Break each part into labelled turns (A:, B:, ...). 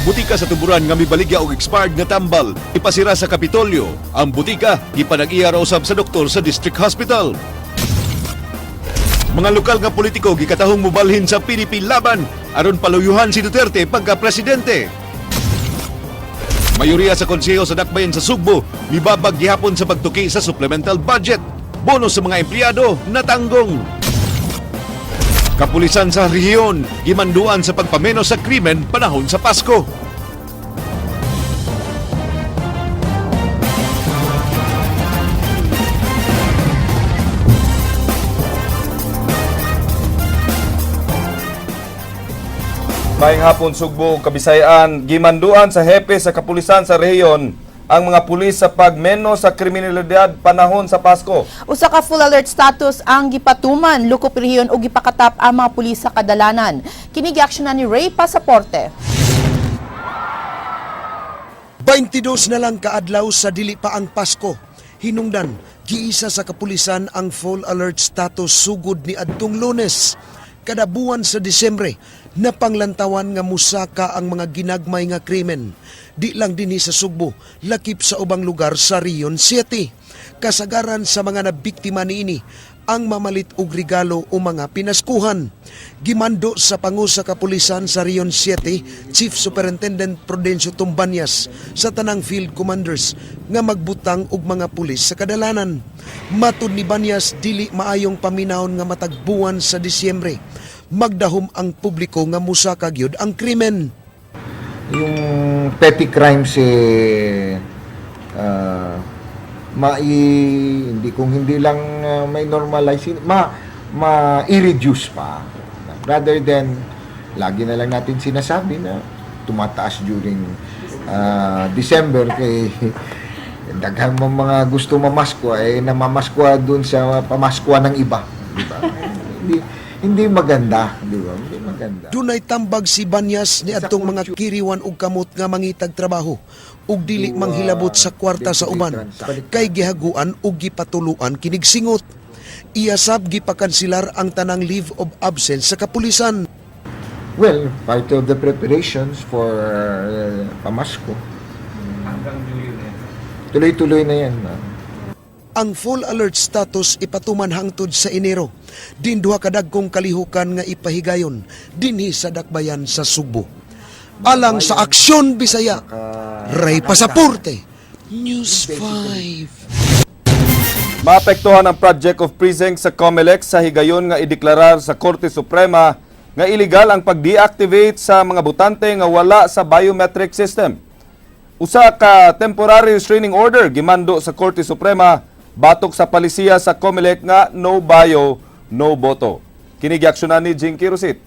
A: Butika sa tuburan nga mibaligya og expired nga tambal ipasira sa Kapitolyo. Ang butika gipanag-iya ra usab sa doktor sa District Hospital. Mga lokal nga politiko gikatahong mobalhin sa PDP laban aron paluyuhan si Duterte pagka presidente. Mayoriya sa konseho sa dakbayan sa Sugbo mibabag gihapon sa pagtuki sa supplemental budget. Bonus sa mga empleyado natanggong. Kapulisan sa rehiyon gimanduan sa pagpamenos sa krimen panahon sa Pasko.
B: Maayong hapon Sugbo, Kabisayan, gimanduan sa hepe sa kapulisan sa rehiyon ang mga pulis sa pagmeno sa kriminalidad panahon sa Pasko.
C: Usa ka full alert status ang gipatuman lukop rehiyon ug gipakatap ang mga pulis sa kadalanan. Kini giaksyonan ni Ray Pasaporte.
D: 22 na lang kaadlaw sa dili pa ang Pasko. Hinungdan, giisa sa kapulisan ang full alert status sugod ni adtong Lunes. Kada buwan sa Disyembre, napanglantawan nga musaka ang mga ginagmay nga krimen. Di lang dinhi sa Sugbo, lakip sa ubang lugar sa Rion City. Kasagaran sa mga nabiktima niini ang mamalit og regalo o mga pinaskuhan. Gimando sa pangu sa kapulisan sa Rion City, Chief Superintendent Prudencio Tumbanyas sa tanang field commanders nga magbutang og mga pulis sa kadalanan. Matud ni Banyas, dili maayong paminahon nga matagbuan sa Disyembre. Magdahom ang publiko nga musaka gyud ang krimen.
E: Yung petty crimes hindi kung hindi lang may normalize, ma-i-reduce pa rather than lagi na lang natin sinasabi na tumataas during December kay daghang mga gusto mamaskwa namamaskwa dun sa pamaskwa ng iba, di ba? Hindi maganda, di ba? Hindi maganda.
D: Dunay tambag si Banyas ni adtong mga kiriwan og kamot nga mangitag trabaho ug dili manghilabot sa kwarta sa uban kay gihaguan ug gipatuluan kinig singot. Iyasab gipakansilar ang tanang leave of absence sa kapulisan.
E: Well, part of the preparations for pamasko. Tuloy-tuloy na yan.
D: Ang full alert status ipatuman hangtod sa Enero. Din duha ka dagkong kalihukan nga ipahigayon dinhi sa dakbayan sa Sugbo. Alang sa Aksyon Bisaya, Ray Pasaporte, News 5.
B: Maapektuhan ang project of precinct sa COMELEC sa higayon nga ideklarar sa Korte Suprema nga illegal ang pag-deactivate sa mga butante nga wala sa biometric system. Usa ka temporary restraining order gimando sa Korte Suprema batok sa palisiya sa COMELEC nga no bio, no boto. Kini giaksyonan ni Jinky Rosit.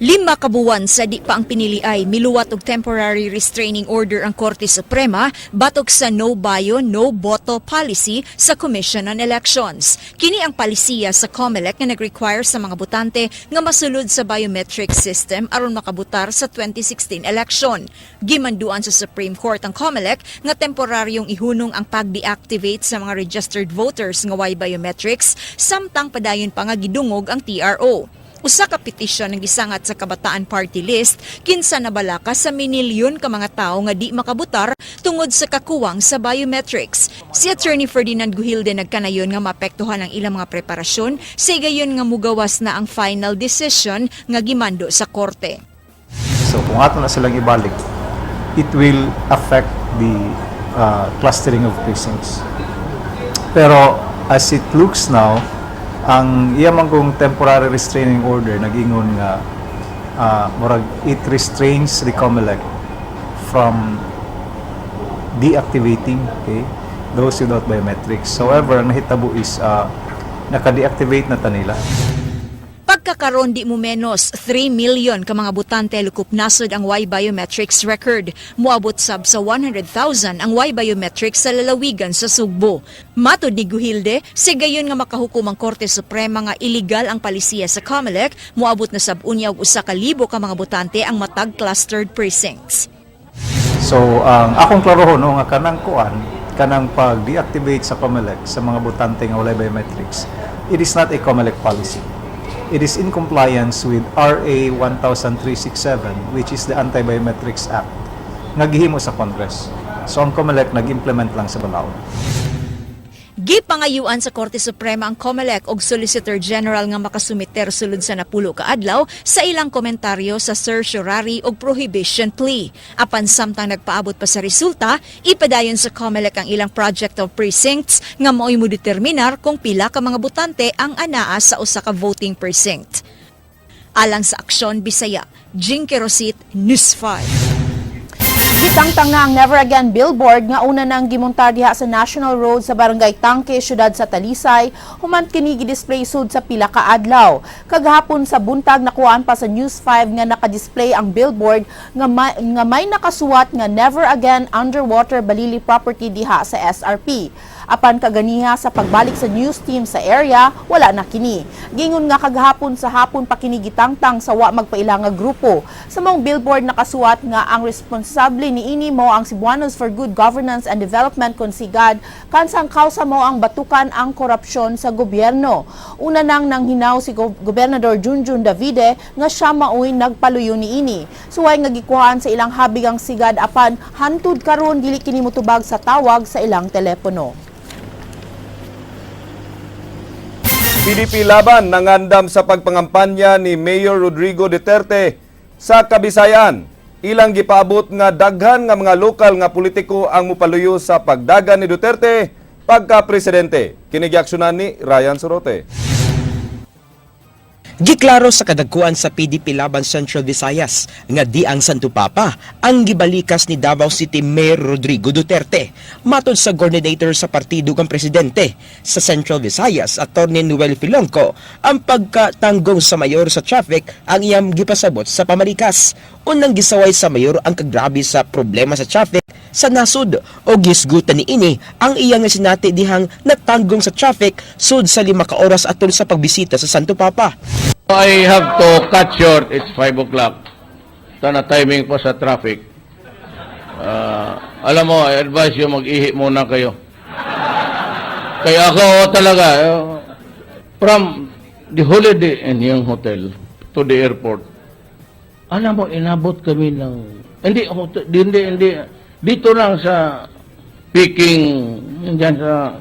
F: 5 kabuwan sa di pa ang piniliay, miluwat og temporary restraining order ang Korte Suprema batok sa no bio, no boto policy sa Commission on Elections. Kini ang palisiya sa COMELEC nga nag-require sa mga botante nga masulod sa biometric system aron makabutar sa 2016 election. Gimanduan sa Supreme Court ang COMELEC nga temporaryong ihunong ang pag-deactivate sa mga registered voters nga way biometrics samtang padayon pa nga gidungog ang TRO. Usa ka petisyon ng gisangat sa Kabataan Party List kinsa nabalaka sa minilyon ka mga tawo nga di makabutar tungod sa kakuwang sa biometrics. Si Attorney Ferdinand Guhilde nagkanayon nga maapektuhan ang ilang mga preparasyon sa gayon nga mugawas na ang final decision nga gimando sa korte.
G: So kung ato na silang ibalik, it will affect the clustering of precincts. Pero as it looks now, ang iyamang kong temporary restraining order nag-ingon nga it restrains the COMELEC from deactivating those without biometrics. However, ang nahitabo is naka-deactivate na tanila.
F: Pagkakaroon di mo menos 3 million ka mga butante lukup nasod ang Y biometrics record. Muabot sab sa 100,000 ang Y biometrics sa lalawigan sa Sugbo. Matod ni Guhilde, sigayon nga makahukom ang Korte Suprema nga illegal ang palisiya sa COMELEC, muabot na sab unya og 1,000 ka mga butante ang matag clustered precincts.
G: So, ang akong klarohon nga kanang pag-deactivate sa COMELEC sa mga butante nga walay biometrics, it is not a COMELEC policy. it is in compliance with RA 10367, which is the Anti-Biometrics Act, nga gihimo sa Congress. So ang COMELEC nag-implement lang sa Balao.
F: Gipangayuan sa Korte Suprema ang COMELEC og Solicitor General nga makasumiter sulod sa napulo ka adlaw sa ilang komentaryo sa certiorari og prohibition plea. Apan samtang nagpaabot pa sa resulta, ipadayon sa COMELEC ang ilang project of precincts nga mao'y mo determinar kung pila ka mga botante ang anaa sa usa ka voting precinct. Alang sa Aksyon Bisaya, Jing Kerosit, News 5.
C: Gitangtang na ang Never Again billboard nga una nang gimontar diha sa National Road sa Barangay Tangke, Syudad sa Talisay, human kini gi-display sud sa pila ka adlaw. Kagahapon sa buntag nakuhaan pa sa News 5 nga naka-display ang billboard nga may nakasuwat nga Never Again Underwater Balili Property diha sa SRP. Apan kaganiha sa pagbalik sa news team sa area, wala na kini. Gingon nga kagahapon sa hapon pa kini gitangtang sa wa magpaila nga grupo. Sa mong billboard nakasuwat nga ang responsable niini mo ang Cebuanos for Good Governance and Development konsigad kansang kausa mo ang batukan ang korupsyon sa gobyerno. Una nang nanghinaw si Gobernador Junjun Davide nga siya maoy nagpaluyo niini. Suway nga gikuhaan sa ilang habigang sigad apan hantud karon dili kini motubag sa tawag sa ilang telepono.
B: PDP laban nangandam sa pagpangampanya ni Mayor Rodrigo Duterte sa Kabisayan. Ilang gipaabot nga daghan nga mga lokal nga politiko ang mupaluyo sa pagdagan ni Duterte pagka-presidente. Kinigiaksyonan ni Ryan Sorote.
H: Giklaro sa kadagkuan sa PDP Laban Central Visayas nga di ang Santo Papa ang gibalikas ni Davao City Mayor Rodrigo Duterte. Matod sa coordinator sa partido kang presidente sa Central Visayas, Atty. Noel Filonco, ang pagkatanggong sa mayor sa traffic ang iyang gipasabot sa pamalikas. Unang gisaway sa mayor ang kagrabe sa problema sa traffic sa nasud o gisgutan ni ini ang iyang sinati dihang natanggong sa traffic sud sa 5 ka oras atol sa pagbisita sa Santo Papa.
I: I have to cut short. It's 5 o'clock. Sana timing po sa traffic. Alam mo, I advise you mag-ihi muna kayo. Kaya ako talaga, from the holiday in yung hotel to the airport, alam mo, inabot kami ng, hindi, dito lang sa Peking, dyan sa,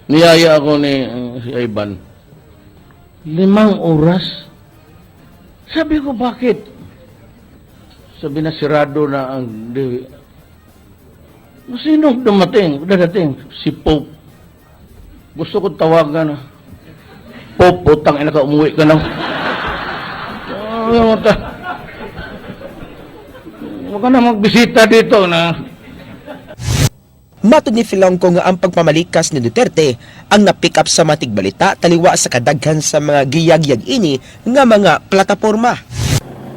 I: niyaya ako ni si Ivan. 5 oras. Sabi ko, bakit? Sabi na, sirado na ang Dewi. Sino dadating? Si Pope. Gusto ko tawagan na. Pope, putang ina ka, umuwi ka na. Huwag ka na magbisita dito na.
H: Matod ni Filonco nga ang pagpamalikas ni Duterte ang napick up sa matigbalita taliwa sa kadaghan sa mga giyagyag ini nga mga plataporma.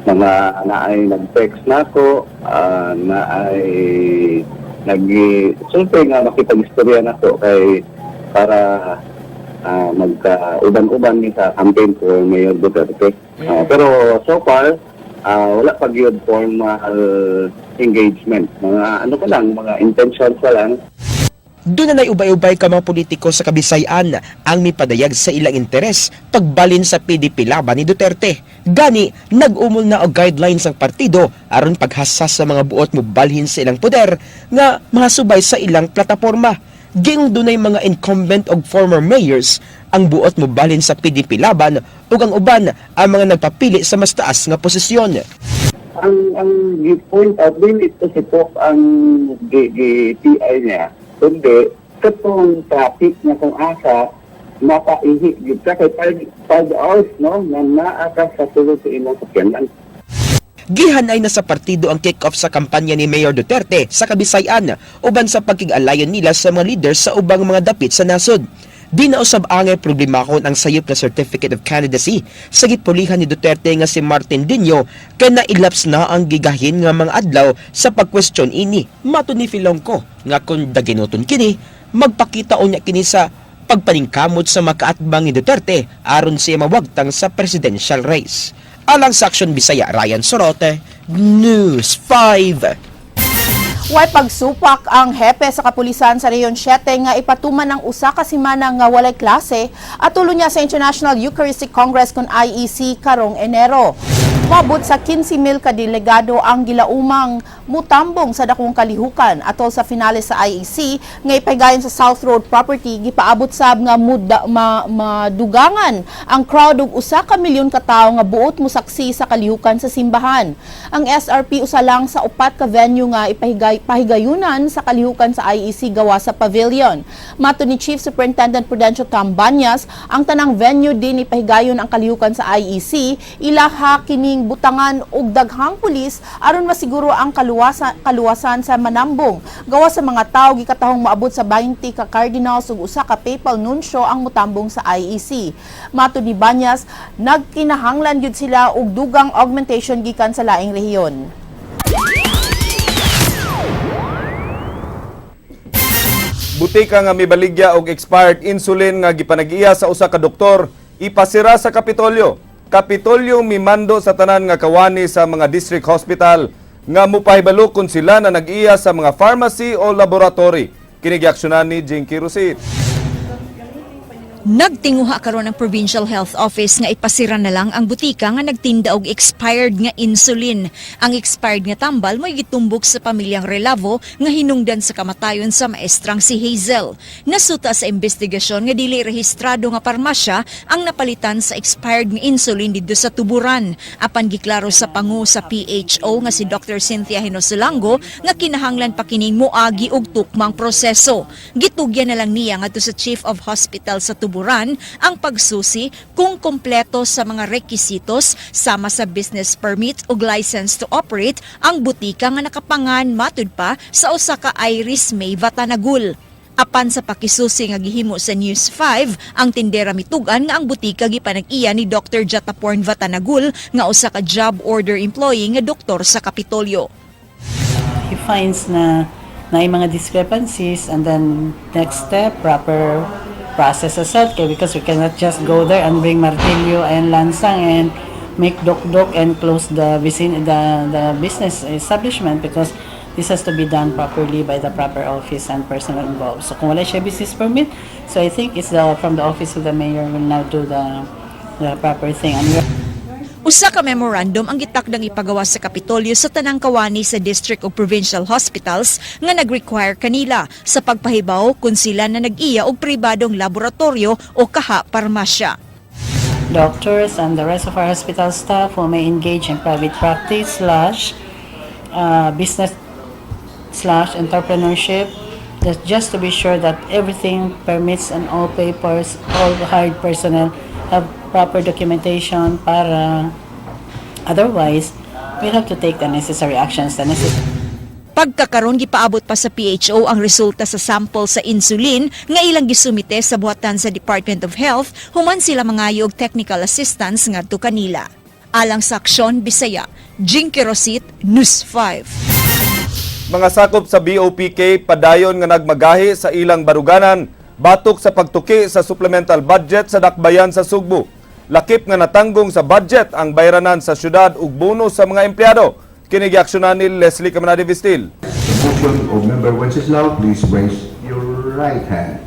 J: Mga naay nag-text na ako, naay siyempre nga makipag-istorya na ako kay para magka-uban-uban ni sa campaign for Mayor Duterte. Pero so far, wala pag yun formal engagement. Mga ano pa lang, mga intentions pa lang.
H: Doon na ubay-ubay ka mga politiko sa Kabisayan ang mipadayag sa ilang interes pagbalin sa PDP laban ni Duterte. Gani, nag-umol na og guidelines ang partido aron paghasas sa mga buot mo balhin sa ilang poder nga mahasubay sa ilang plataporma. Ging dunay mga incumbent og former mayors ang buot mo balhin sa PDP laban ug ang uban ang mga nagpapili sa mas taas nga posisyon.
J: Ang point out din ito si Pop ang GTI niya, kundi katong traffic na kung asa mapaihi yun ka kay 5 hours no na naaka sa sulod sa ilang sakyanan.
H: Gihanay na sa partido ang kick-off sa kampanya ni Mayor Duterte sa Kabisayan uban sa pagkig-alayon nila sa mga leaders sa ubang mga dapit sa nasod. Di na usab angay problema kon ang sayop na Certificate of Candidacy sa gitpulihan ni Duterte nga si Martin Dinyo kay nailaps na ang gigahin nga mga adlaw sa pagkwestiyon ini. Matod ni Filonco nga kung daginuton kini magpakita unya kini sa pagpaningkamot sa makaatbang ni Duterte aron siya mawagtang sa presidential race. Alang sa Aksyon Bisaya, Ryan Sorote, News 5.
C: Way pagsupak ang hepe sa kapulisan sa Rehiyon 7 nga ipatuman ng usa ka semana nga walay klase at tulo niya sa International Eucharistic Congress kon IEC karong Enero. Mabot sa 15,000 ka delegado ang gilaumang mutambong sa dakong kalihukan atol sa finale sa IEC nga ipahigayon sa South Road property gipaabot sab nga madugangan ang crowd og usa ka milyon ka tawo nga buot mosaksi sa kalihukan sa simbahan. Ang SRP usa lang sa upat ka venue nga pahigayunan sa kalihukan sa IEC gawa sa pavilion. Mato ni Chief Superintendent Prudencio Tambanyas, ang tanang venue din ipahigayon ang kalihukan sa IEC, ilaha kining butangan og daghang pulis aron masiguro ang kaluwasan sa manambong. Gawa sa mga tawo gikatahong maabot sa 20 ka cardinals ug usa ka papal nuncio ang mutambong sa IEC. Mato ni Banyas, nagkinahanglan gyud sila og dugang augmentation gikan sa laing rehiyon.
B: Butika nga mibaligya og expired insulin nga gipanag-iya sa usa ka doktor ipasira sa Kapitolyo. Kapitolyo mimando sa tanan nga kawani sa mga district hospital nga mupahibalo kung sila na nag-iya sa mga pharmacy o laboratory. Kinigiaksyonan ni Jinky Rusit.
F: Nagtinguha karon ang Provincial Health Office nga ipasira na lang ang butika nga nagtinda og expired nga insulin. Ang expired nga tambal mo'y gitumbok sa pamilyang Relavo nga hinungdan sa kamatayon sa maestrang si Hazel. Nasuta sa investigasyon nga dili rehistrado nga parmasya ang napalitan sa expired nga insulin didto sa tuburan. Apan giklaro sa pangu sa PHO nga si Dr. Cynthia Hinosulango nga kinahanglan pa kining moagi og tukmang proseso. Gitugyan na lang niya ngadto sa Chief of Hospital sa tuburan ang pagsusi kung kompleto sa mga rekisitos sama sa business permit ug license to operate ang butika nga nakapangan matud pa sa usa ka Iris May Vatanagul. Apan sa pakisusi nga gihimo sa News 5, ang tindera mitugan nga ang butika gipanag-iya ni Dr. Jataporn Vatanagul nga usa ka job order employee nga doktor sa Kapitolyo.
K: He finds na may mga discrepancies and then next step, proper process aside because we cannot just go there and bring martilyo and lansang and make dok-dok and close the business establishment because this has to be done properly by the proper office and personnel involved. So kung wala siya business permit, so I think it's from the office of the mayor will now do the proper thing.
F: Usa ka memorandum ang gitakdang ipagawa sa Kapitolyo sa tanang kawani sa district o provincial hospitals nga nag-require kanila sa pagpahibaw kung sila na nag-iya og pribadong laboratorio o kaha parmasya.
K: Doctors and the rest of our hospital staff who may engage in private practice business entrepreneurship, just to be sure that everything, permits and all papers, all hired personnel have proper documentation para otherwise we have to take the necessary actions.
F: Pagkakaroon gipaabot pa sa PHO ang resulta sa sample sa insulin nga ilang gisumite sa buhatan sa Department of Health human sila mangayog technical assistance ngadto kanila. Alang sa Aksyon Bisaya, Jinky Rosit, News 5.
B: Mga sakop sa BOPK padayon nga nagmagahi sa ilang baruganan batok sa pagtuki sa supplemental budget sa dakbayan sa Sugbo. Lakip nga natanggong sa budget ang bayranan sa syudad ug bonus sa mga empleyado. Kinigiaksyonan ni Leslie Camanade Vistil.
L: Motion of Member Wenceslao, please raise your right hand.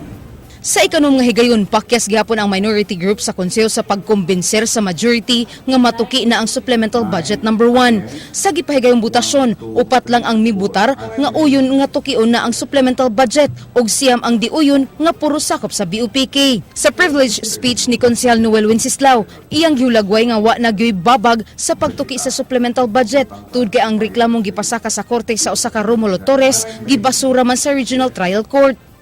M: Sa ikanom nga higayon, pakyas gihapon ang minority group sa konseho sa pagkumbinser sa majority nga matuki na ang supplemental budget number 1. Sa gipahigayong butasyon, upat lang ang mibutar nga uyon nga tukion na ang supplemental budget ug siyam ang diuyon nga puro sakop sa BOPK. Sa privilege speech ni Konsehal Noel Wenceslao, iyang giulagway nga wa nagyoy babag sa pagtuki sa supplemental budget tud kay ang reklamong gipasaka sa korte sa usa ka Romulo Torres gibasura man sa Regional Trial Court.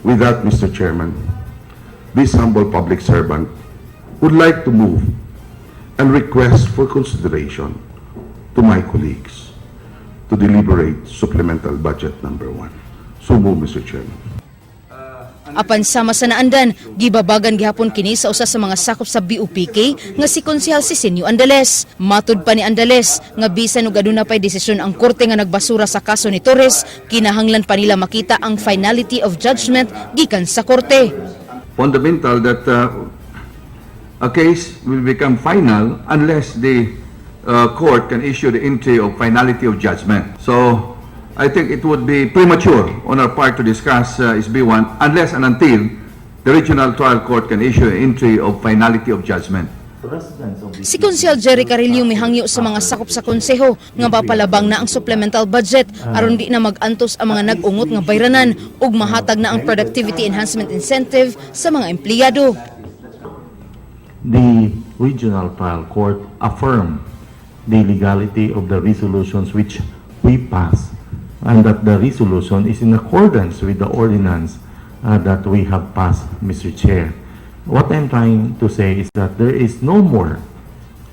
L: With that, Mr. Chairman, this humble public servant would like to move and request for consideration to my colleagues to deliberate supplemental budget number 1. So move, Mr. Chairman.
M: Apan sama sa naandan, gibabagan gihapon kini sa usa sa mga sakop sa BOPK nga si Konsehal Cicenio Andales. Matud pa ni Andales nga bisan og aduna pay desisyon ang korte nga nagbasura sa kaso ni Torres, kinahanglan pa nila makita ang finality of judgment gikan sa korte.
L: Fundamental that a case will become final unless the court can issue the entry of finality of judgment. So I think it would be premature on our part to discuss SB1 unless and until the regional trial court can issue an entry of finality of judgment.
M: Si Konsyel Jerry Carillo mihangyo sa mga sakop sa konseho nga mapalabang na ang supplemental budget aron di na magantos ang mga nag-ungot nga bayranan ug mahatag na ang productivity enhancement incentive sa mga empleyado.
N: The regional trial court affirmed the legality of the resolutions which we passed and that the resolution is in accordance with the ordinance that we have passed, Mr. Chair. What I'm trying to say is that there is no more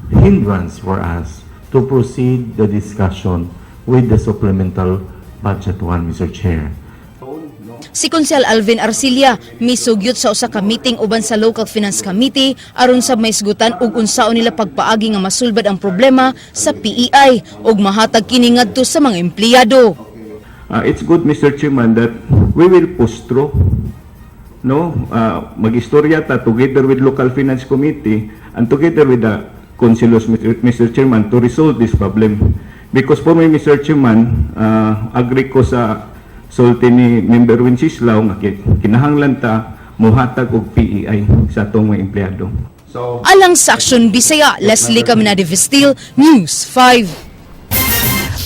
N: hindrance for us to proceed the discussion with the supplemental budget 1, Mr. Chair.
M: Si Konsyel Alvin Arcilla misugyot sa usa ka meeting uban sa Local Finance Committee aron sa maisgutan ug unsaon nila pagpaagi nga masulbad ang problema sa PEI ug mahatag kini ngadto sa mga empleyado.
L: It's good, Mr. Chairman, that we will push through. No, mag-istorya ta together with Local Finance Committee and together with the councilors, Mr. Chairman, to resolve this problem. Because for me, Mr. Chairman, agree ko sa sulti ni Member Wenceslao nga kinahanglan ta muhatag og PEI sa atong mga empleyado. So,
M: Alang sa Aksyon Bisaya, Leslie Caminada-Vistil, News 5.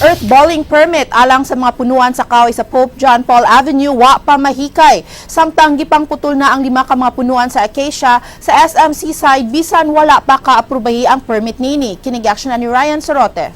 C: Earthballing permit alang sa mga punuan sa kahoy sa Pope John Paul Avenue wa pa mahikay. Samtang gipang putol na ang 5 ka mga punuan sa Acacia sa SMC side bisan wala pa ka-aprubahi ang permit nini. Kinigaksyon ni Ryan Sorote.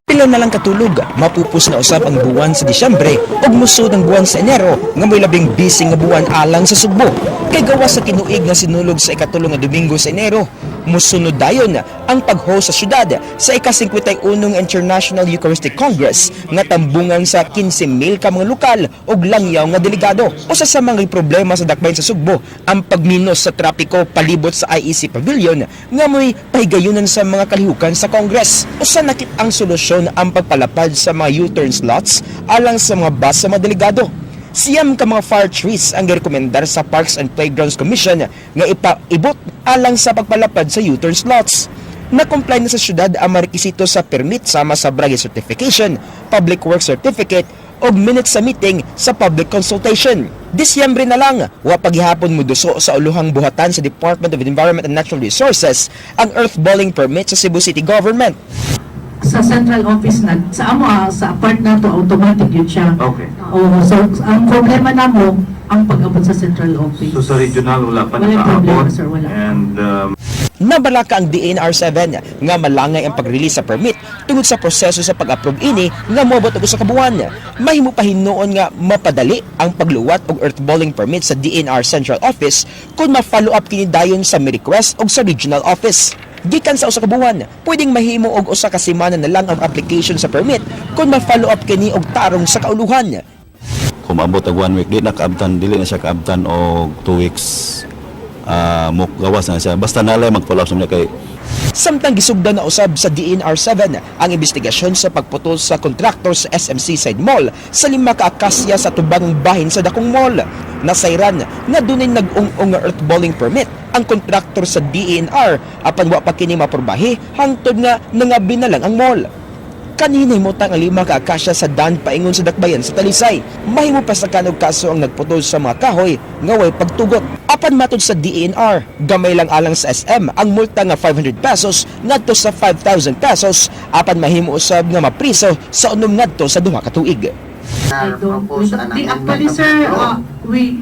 H: Pila na lang katulog, mapupus na usab ang buwan sa Disyembre ug musud ang buwan sa Enero nga may labing busy nga buwan alang sa Sugbo. Kay gawas sa tinuig nga sinulog sa ikatulong nga Domingo sa Enero, musunod dayon ang pag-host sa syudad sa ika-51 International Eucharistic Congress nga tambungan sa 15,000 ka mga lokal ug langyaw nga delegado. Usa sa mga problema sa dakbayan sa Sugbo ang pagminos sa trapiko palibot sa IEC Pavilion nga may pahigayunan sa mga kalihukan sa Congress. Usa nakit ang solusyon ang pagpalapad sa mga U-turn slots alang sa mga bus sa mga delegado. Siyam ka mga fire trees ang girekomendar sa Parks and Playgrounds Commission nga ipaibot alang sa pagpalapad sa U-turn slots. Na-comply na sa syudad ang marekisito sa permit sama sa Brage Certification, Public Works Certificate o minutes sa meeting sa public consultation. Disyembre na lang, wa paghihapon mo duso sa uluhang buhatan sa Department of Environment and Natural Resources ang earthballing permit sa Cebu City Government.
K: Sa central office na sa amo sa part na to automatic yun siya.
N: Okay.
K: So ang problema namo ang pag-abot sa central office.
N: So sa regional wala pa
K: Walang problema,
N: nakaabot.
K: sir, wala.
N: And
H: Nabalaka ang DNR7 nga malangay ang pag-release sa permit tungod sa proseso sa pag-approve ini nga moabot og usa ka buwan. Mahimo pa hinuon nga mapadali ang pagluwat og earthballing permit sa DNR Central Office kung ma-follow up kini dayon sa may request og sa regional office. Gikan sa usa ka buwan, pwedeng mahimo og usa ka semana na lang ang application sa permit kung ma-follow up kini og tarong sa kauluhan.
O: Kung maabot og 1 week, di na kaabtan, dili na siya kaabtan og 2 weeks. Gawas na siya. Basta nalay mag-follow up sa mga kay
H: Samtang gisugdan na usab sa DNR7 ang investigasyon sa pagputol sa kontraktor sa SMC Side Mall sa 5 ka akasya sa tubang bahin sa dakong mall. Nasayran nga dunay nag-ung-ung nga earthballing permit ang kontraktor sa DNR apan wa pa kini maporbahi hangtod nga nangabi na lang ang mall. Kaninay mo tang 5 ka akasya sa Dan paingon sa dakbayan sa Talisay. Mahimo pa sa kanog kaso ang nagputol sa mga kahoy nga way pagtugot. Apan matod sa DNR, gamay lang alang sa SM ang multa nga 500 pesos ngadto sa 5,000 pesos apan mahimo usab nga mapriso sa unom ngadto sa 2 ka tuig.
K: Actually sir, we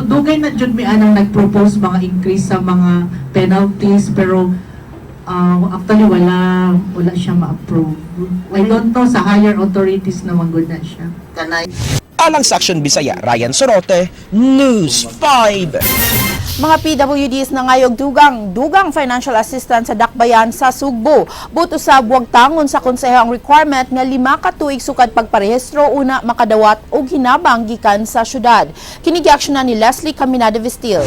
K: dugay na jud mi anang nag-propose mga increase sa mga penalties pero actually wala siya ma-approve. I don't know sa higher authorities naman good na siya.
H: Alang sa Aksyon Bisaya, Ryan Sorote, News 5.
C: Mga PWDs na ngayog dugang financial assistance sa dakbayan sa Sugbo. Buto sa buwag tangon sa konseho ang requirement nga 5 ka tuig sukad pagparehistro una makadawat og hinabang gikan sa syudad. Kinigiaksyonan ni Leslie Caminada-Vistil.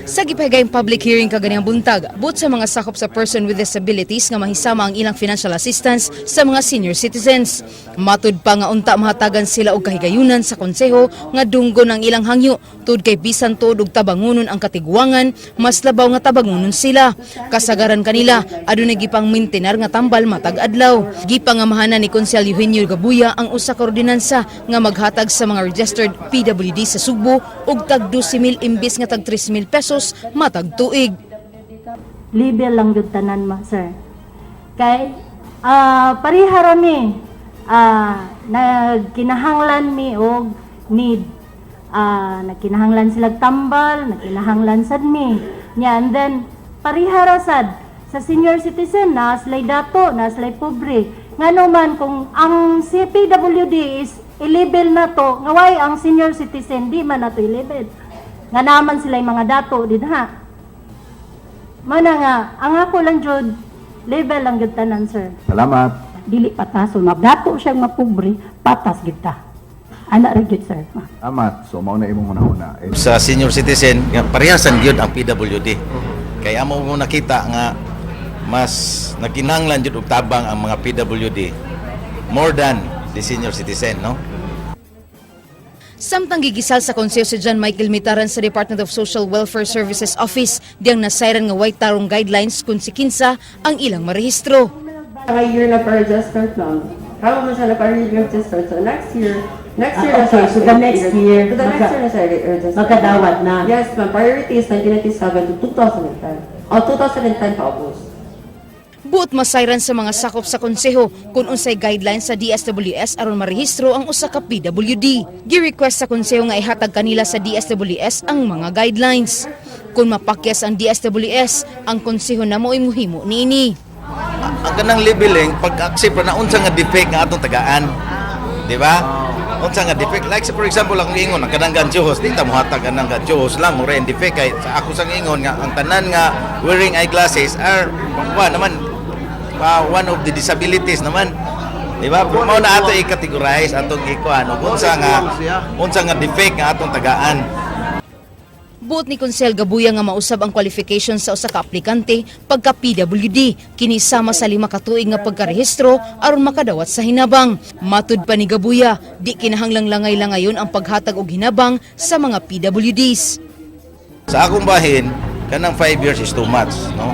M: Sa gipahigayong public hearing kaganiyang buntag, but sa mga sakop sa person with disabilities nga mahisama ang ilang financial assistance sa mga senior citizens. Matud pa nga unta mahatagan sila og kahigayunan sa konseho nga dunggon ang ilang hangyo tud kay bisan tuod og tabangonon ang katigwangan, mas labaw nga tabangonon sila. Kasagaran kanila adunay gipang mintenar nga tambal matag adlaw. Gipangamahanan ni Konsel Eugenio Gabuya ang usa ka ordinansa nga maghatag sa mga registered PWD sa Sugbo og tag 12,000 imbis nga tag 3,000 pesos matag tuig.
P: Libre lang jud tanan ma sir. Kay parihara mi nagkinahanglan mi og need. Nagkinahanglan sila tambal, nagkinahanglan sad mi. Nya and then parihara sad sa senior citizen na slay dato, na slay pobre. Ngano man kung ang CPWD is i-label na to, ngaway ang senior citizen di man na to i-label. Nga naman sila yung mga dato dinha. Mana nga ang ako lang jud label lang jud tanan sir.
N: Salamat.
P: Dili pataso nga dato siya nga pobre, patas gid ta. Ana ra jud sir.
N: Salamat. So, mao na imong una-una.
O: Sa senior citizen, nga parehasan gyud ang PWD. Kaya amo mo nakita nga mas nakinanglan jud og tabang ang mga PWD more than the senior citizen, no?
M: Samtang gigisal sa konseho si John Michael Mitaran sa Department of Social Welfare Services Office, diyang nasayran nga white tarong guidelines kung si kinsa ang ilang marehistro.
Q: May year na per-register lang. How mo siya na per-register? So next year na siya.
P: So the next year,
Q: na siya register.
P: magkadawat na.
Q: Yes, ma'am. Priority is 1997 to 2010. O 2010 pa August.
M: Buot masayran sa mga sakop sa konseho kung unsay guidelines sa DSWS aron marehistro ang usa ka PWD. Gi-request sa konseho nga ihatag kanila sa DSWS ang mga guidelines. Kung mapakyas ang DSWS, ang konseho na mo imuhimo niini.
O: Ang kanang labeling pag-accept na unsa nga defect nga atong tagaan. Di ba? Unsa nga defect, like for example ang ingon ang kanang ganjuhos, di ta mohatag kanang ganjuhos lang mura defect kay sa ako sang ingon nga ang tanan nga wearing eyeglasses are one of the disabilities naman. Di ba? Pero mao na ato i-categorize atong ikuan unsa nga defect nga atong tagaan.
M: Buot ni Konsel Gabuya nga mausab ang qualification sa usa ka aplikante pagka PWD kini sama sa 5 ka tuig nga pagkarehistro aron makadawat sa hinabang. Matud pa ni Gabuya, di kinahanglang langay-langayon ang paghatag og hinabang sa mga PWDs.
O: Sa akong bahin, kanang 5 years is too much, no?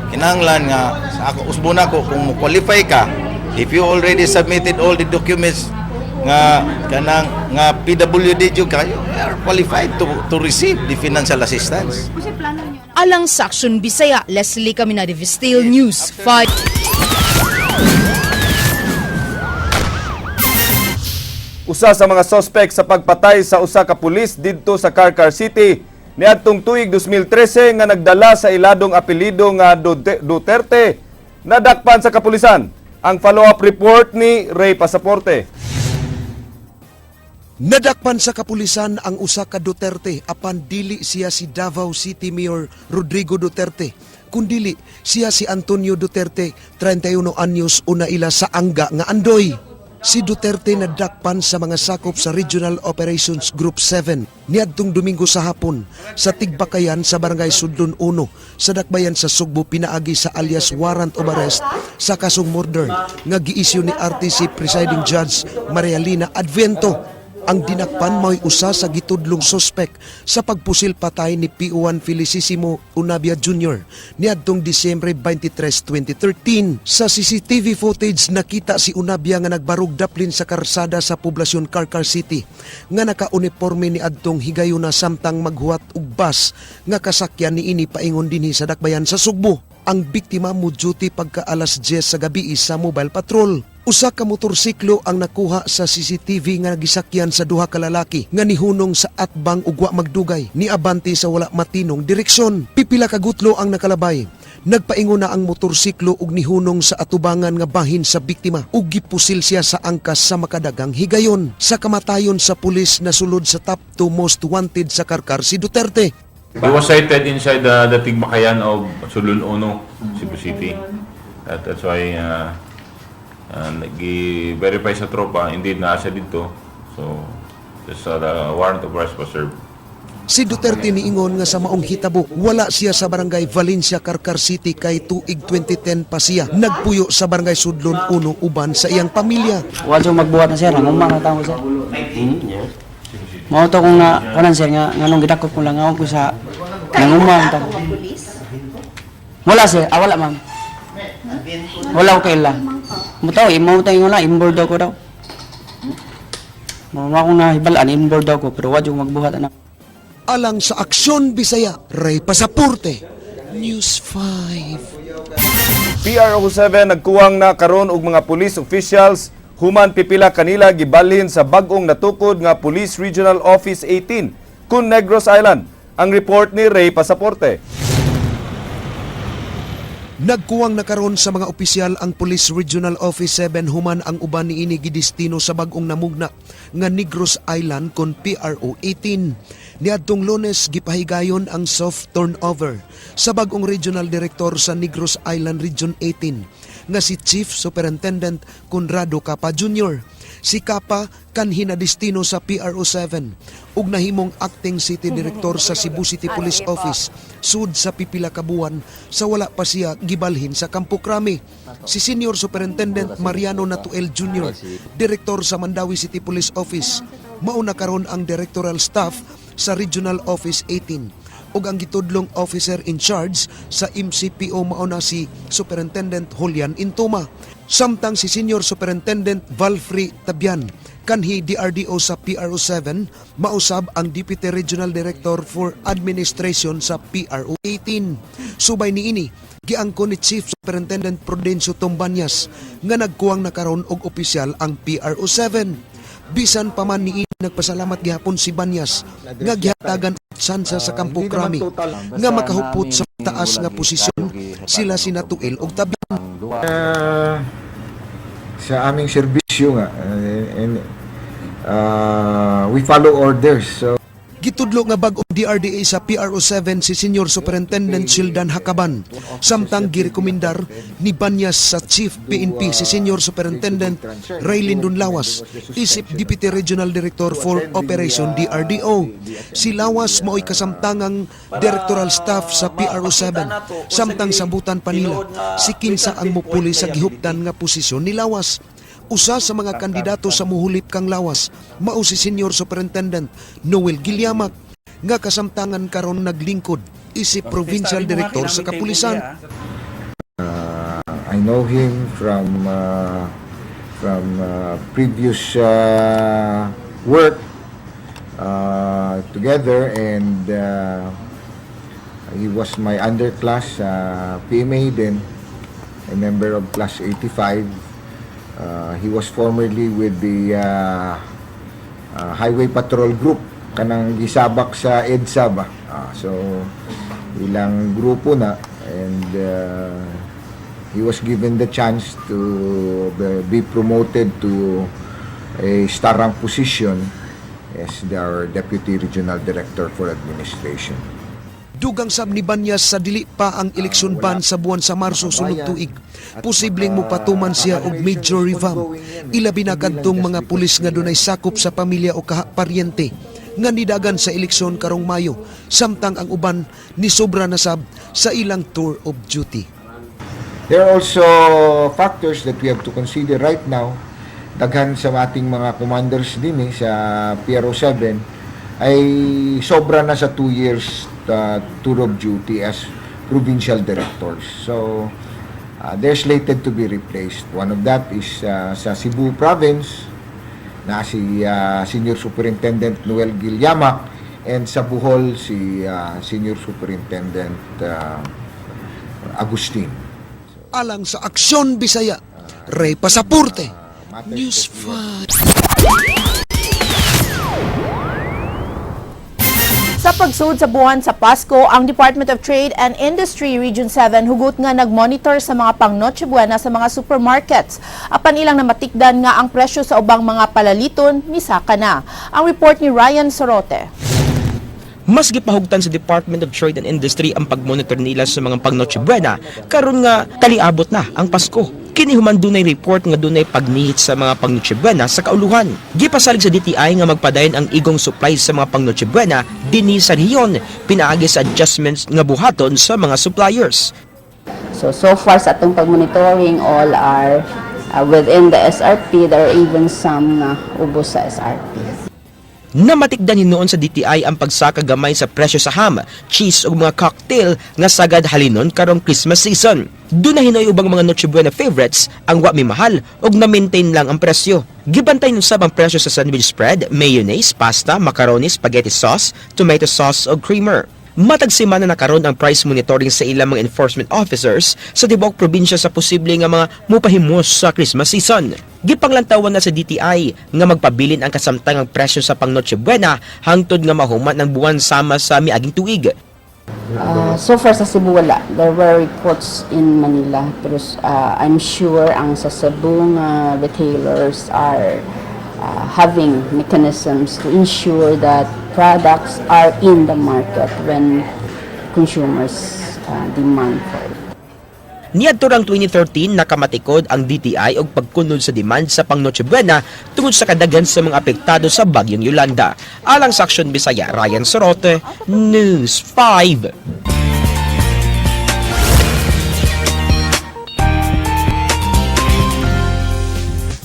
O: Kinahanglan nga sa ako usbon ako kung mo-qualify ka, if you already submitted all the documents nga kanang nga PWD jud kayo, you are qualified to receive the financial assistance.
M: Alang sa Aksyon Bisaya, Leslie Caminade, Vistil News 5.
B: Usa sa mga sospek sa pagpatay sa usa ka pulis didto sa Carcar City niadtong tuig 2013 nga nagdala sa iladong apelyido nga Duterte nadakpan sa kapulisan. Ang follow-up report ni Ray Pasaporte.
D: Nadakpan sa kapulisan ang usa ka Duterte apan dili siya si Davao City Mayor Rodrigo Duterte, kundili siya si Antonio Duterte, 31 anyos, una ila sa Angga nga Andoy. Si Duterte nadakpan sa mga sakop sa Regional Operations Group 7 niadtong Domingo sa hapon sa Tigbakayan sa Barangay Sudlon 1 sa dakbayan sa Sugbo pinaagi sa alias warrant of arrest sa kasong murder nga giisyu ni RTC Presiding Judge Marialina Advento. Ang dinakpan mao'y usa sa gitudlong sospek sa pagpusil patay ni P1 Felicissimo Unabia Jr. niadtong Disyembre 23, 2013. Sa CCTV footage nakita si Unabia nga nagbarog daplin sa karsada sa poblasyon Carcar City nga naka-uniforme ni adtong higayuna samtang maghuwat og bus nga kasakyan niini paingon dinhi sa dakbayan sa Sugbo. Ang biktima mo duty pagka alas 10 sa gabi sa mobile patrol. Usa ka motorsiklo ang nakuha sa CCTV nga nagisakyan sa duha ka lalaki nga nihunong sa atbang ug wa magdugay ni abante sa wala matinong direksyon. Pipila ka gutlo ang nakalabay. Nagpaingon na ang motorsiklo ug nihunong sa atubangan nga bahin sa biktima ug gipusil siya sa angkas sa makadagang higayon. Sa kamatayon sa pulis na sulod sa top 2 most wanted sa Carcar si Duterte.
R: He was sighted inside the Tigbakayan of Sudlon 1, Cebu City. That's why nag-verify sa tropa, indeed na siya dito. So, just the warrant of arrest was served.
D: Si Duterte niingon nga sa maong hitabo, wala siya sa barangay Valencia, Carcar City kay tuig 2010 pa siya. Nagpuyo sa barangay Sudlon 1 uban sa iyang pamilya.
S: Wala magbuhat na sir, nangumang na tao sir. Mao to kung na kanan sir nga nganong gidakop ko lang ko sa nangumang tao. Wala sir, wala ma'am. Wala ko kaila. Mutaw, imo tayo wala, inboard ako daw. Mama ko na hibalaan, inboard ako pero wala yung magbuhat anak.
D: Alang sa Aksyon Bisaya, Ray Pasaporte, News 5.
B: PRO7 nagkuwang na karon og mga police officials human pipila kanila gibalhin sa bag-ong natukod nga Police Regional Office 18 kun Negros Island. Ang report ni Ray Pasaporte.
D: Nagkuwang na karon sa mga opisyal ang Police Regional Office 7 human ang uban niini gidestino sa bag-ong namugna nga Negros Island kon PRO 18. Niadtong Lunes gipahigayon ang soft turnover sa bag-ong Regional Director sa Negros Island Region 18 nga si Chief Superintendent Conrado Capa Jr. Si Capa kanhi na destino sa PRO 7 ug nahimong Acting City Director sa Cebu City Police Office sud sa pipila ka buwan sa wala pa siya gibalhin sa Campo Crame. Si Senior Superintendent Mariano Natuel Jr., Director sa Mandawi City Police Office, mauna karon ang directorial staff sa Regional Office 18 ug ang gitudlong officer in charge sa MCPO mauna si Superintendent Julian Intuma. Samtang si Senior Superintendent Valfrey Tabian kanhi DRDO sa PRO 7 mausab ang Deputy Regional Director for Administration sa PRO 18. Subay niini giangkon ni Chief Superintendent Prudencio Tombanyas nga nagkuwang na karon og opisyal ang PRO 7. Bisan pa man niini nagpasalamat gihapon si Banyas nga gihatagan sansa sa Campo Crame nga makahupot sa taas nga posisyon sila si Natuel og Tabian.
E: Sa aming serbisyo nga we follow orders. So
D: Gitudlo nga bag-ong DRDA sa PRO 7 si Senior Superintendent Sildan Hakaban. Samtang girekomendar ni Banyas sa Chief PNP si Senior Superintendent Raylin Dunlawas isip Deputy Regional Director for Operation DRDO. Si Lawas mao'y kasamtangang Directoral Staff sa PRO 7. Samtang sabutan pa nila si kinsa ang mupuli sa gihuptan nga posisyon ni Lawas. Usa sa mga kandidato sa muhulip kang Lawas mao si Senior Superintendent Noel Gilyamak nga kasamtangan karon naglingkod isip Provincial Director sa Kapulisan.
E: I know him from previous work together, and he was my underclass PMA din, a member of Class 85. He was formerly with the Highway Patrol Group kanang gisabak sa EDSA ba. So ilang grupo na, and he was given the chance to be promoted to a star rank position as our Deputy Regional Director for Administration.
D: Dugang sab ni Banyas sa dili pa ang eleksyon ban sa buwan sa Marso sunod tuig. Posibleng mupatuman siya og major revamp. Ilabi na kadtong mga pulis nga dunay sakop sa pamilya o paryente nga nidagan sa eleksyon karong Mayo, samtang ang uban ni sobra na sab sa ilang tour of duty.
E: There are also factors that we have to consider right now. Daghan sa ating mga commanders din sa PRO 7 ay sobra na sa 2 years tour of duty as provincial directors. So they're slated to be replaced. One of that is sa Cebu Province na si Senior Superintendent Noel Gilyamak, and sa Bohol si Senior Superintendent Agustin.
D: Alang sa Aksyon Bisaya, Ray Pasaporte, News 5. Sa pagsud sa buwan sa Pasko, ang Department of Trade and Industry Region 7 hugot nga nagmonitor sa mga pang Noche Buena sa mga supermarkets. Apan ilang namatikdan nga ang presyo sa ubang mga palaliton misaka na. Ang report ni Ryan Sorote.
H: Mas gipahugtan sa Department of Trade and Industry ang pagmonitor nila sa mga pang Noche Buena karon nga taliabot na ang Pasko. Kini human dunay report nga dunay pagnihit sa mga pang-Noche Buena sa kauluhan. Gipasalig sa DTI nga magpadayon ang igong supply sa mga pang-Noche Buena dinhi sa rehiyon, pinaagi sa adjustments nga buhaton sa mga suppliers.
T: So far sa atong pag-monitoring, all are within the SRP. There are even some ubos sa SRP.
H: Namatikdan hinuon sa DTI ang pagsakagamay sa presyo sa ham, cheese ug mga cocktail nga sagad halinon karong Christmas season. Doon na hinoy ubang mga Noche Buena favorites ang wa mi mahal ug na-maintain lang ang presyo. Gibantay nun sab ang presyo sa sandwich spread, mayonnaise, pasta, macaroni, spaghetti sauce, tomato sauce ug creamer. Matag semana na karon ang price monitoring sa ilang mga enforcement officers sa tibuok probinsya sa posible nga mga mupahimos sa Christmas season. Gipanglantawan na sa DTI nga magpabilin ang kasamtangang presyo sa pang Noche Buena hangtod nga mahuman ng buwan sama sa miaging tuig.
T: So far sa Cebu wala. There were reports in Manila, pero I'm sure ang sa Cebu nga retailers are having mechanisms to ensure that products are in the market when consumers demand for it.
H: Niadto rang 2013 nakamatikod ang DTI og pagkunod sa demand sa pang Noche Buena tungod sa kadaghan sa mga apektado sa bagyong Yolanda. Alang sa Aksyon Bisaya, Ryan Sorote, News 5.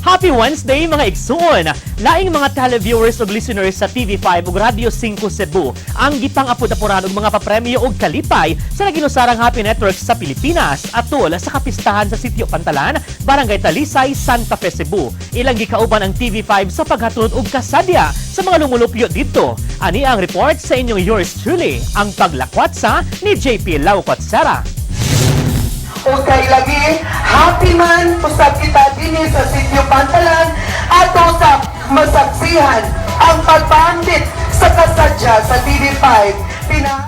U: Happy Wednesday mga igsoon! Laing mga televiewers ug listeners sa TV5 ug Radio 5 Cebu ang gipang-apod-apuran og mga papremyo ug kalipay sa naginusarang Happy Network sa Pilipinas atol sa kapistahan sa Sitio Pantalan, Barangay Talisay, Santa Fe, Cebu. Ilang gikauban ang TV5 sa paghatod og kasadya sa mga lumulupyo dito. Ani ang report sa inyong yours truly, ang paglakwat sa ni JP Laucotsera.
V: Okay lagi, happy man pusat kita dinhi sa Sitio Pantalan ato sa masaksihan ang pagpandit sa kasadya sa TV5.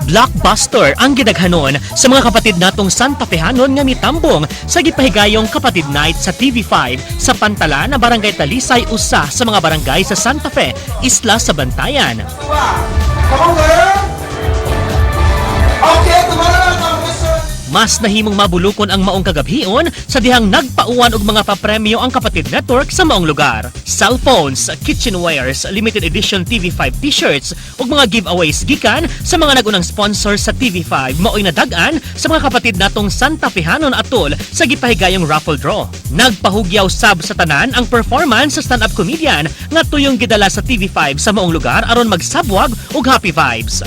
U: Blockbuster ang gidaghanon sa mga kapatid natong Santa Fehanon nga mitambong sa gipahigayong Kapatid Night sa TV5 sa Pantalan na Barangay Talisay, usa sa mga barangay sa Santa Fe, Isla sa Bantayan.
V: Come on, girl! Okay, tomorrow!
U: Mas nahimong mabulukon ang maong kagabhion sa dihang nagpauwan og mga papremyo ang Kapatid Network sa maong lugar. Cellphones, kitchenwares, limited edition TV5 t-shirts ug mga giveaways gikan sa mga nagunang sponsor sa TV5 mao'y nadagan sa mga kapatid natong Santa Fehanon atol sa gipahigayong raffle draw. Nagpahugyaw sab sa tanan ang performance sa stand-up comedian nga tuyong gidala sa TV5 sa maong lugar aron magsabwag og happy vibes.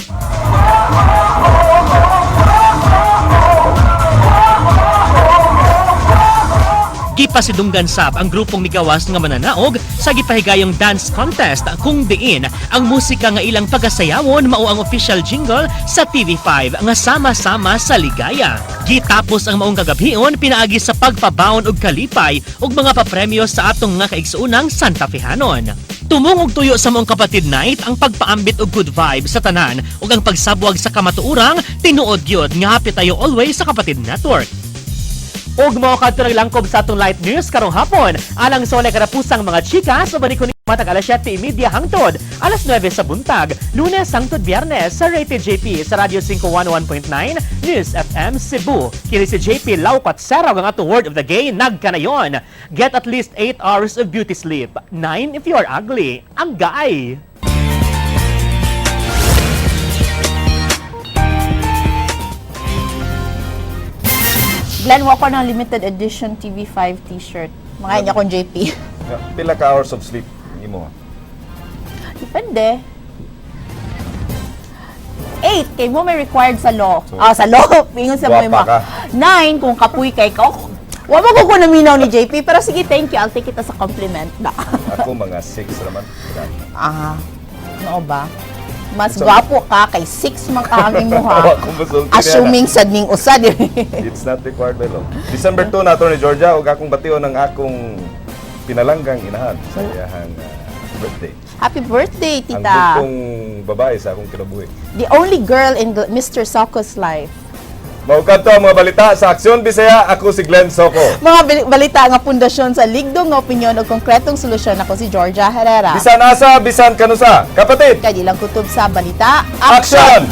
U: Gipasidunggan sab ang grupong migawas nga mananaog sa gipahigayong dance contest kung diin ang musika nga ilang pagasayawon mao ang official jingle sa TV5 nga sama-sama sa ligaya. Gitapos ang maong kagabhion pinaagi sa pagpabaon og kalipay ug mga papremyo sa atong nga kaigsuunang Santa Fehanon. Tumong og tuyo sa maong Kapatid Night ang pagpaambit og good vibe sa tanan ug ang pagsabwag sa kamatuurang tinuod gyud nga happy tayo always sa Kapatid Network. Og mga kadto langkob sa atong light news karong hapon, alang sa walay karapusang mga chika sa banikon matag alas 7:30 hangtod alas 9 sa buntag, Lunes hangtod Biyernes sa Rated JP sa Radio 511.9 News FM Cebu. Kini si JP Laucotsera ang atong word of the day nagkanayon. Get at least 8 hours of beauty sleep. 9 if you are ugly. Ang gaay.
C: Glenn, wako ng limited edition TV5 t-shirt. Mga inya kong JP.
B: Pila ka hours of sleep imo?
C: Depende. 8, kay mo may required sa law. Sa law. Pingon sa mo 9, kung kapuy kay ka. Wa mo ko naminaw ni JP. Pero sige, thank you. I'll take it as a compliment.
B: Ako mga 6 naman.
C: Ano ba? Mas gwapo ka kay 6 man ka ang imuha. Assuming sad ning usad.
B: It's not required by law. December 2 na Atty. Georgia ug akong bation ng akong pinalanggang inahan sa iyahang birthday.
C: Happy birthday, tita.
B: Ang bukong babae sa akong kinabuhi.
C: The only girl in Mr. Soco's life.
B: Maugad to ang mga balita sa Aksyon Bisaya. Ako si Glenn Soco.
C: Mga balita nga pundasyon sa ligdong nga opinyon o konkretong solusyon. Ako si Georgia Herrera.
B: Bisan asa, bisan kanusa. Kapatid!
C: Kadilang kutob sa balita.
B: Aksyon!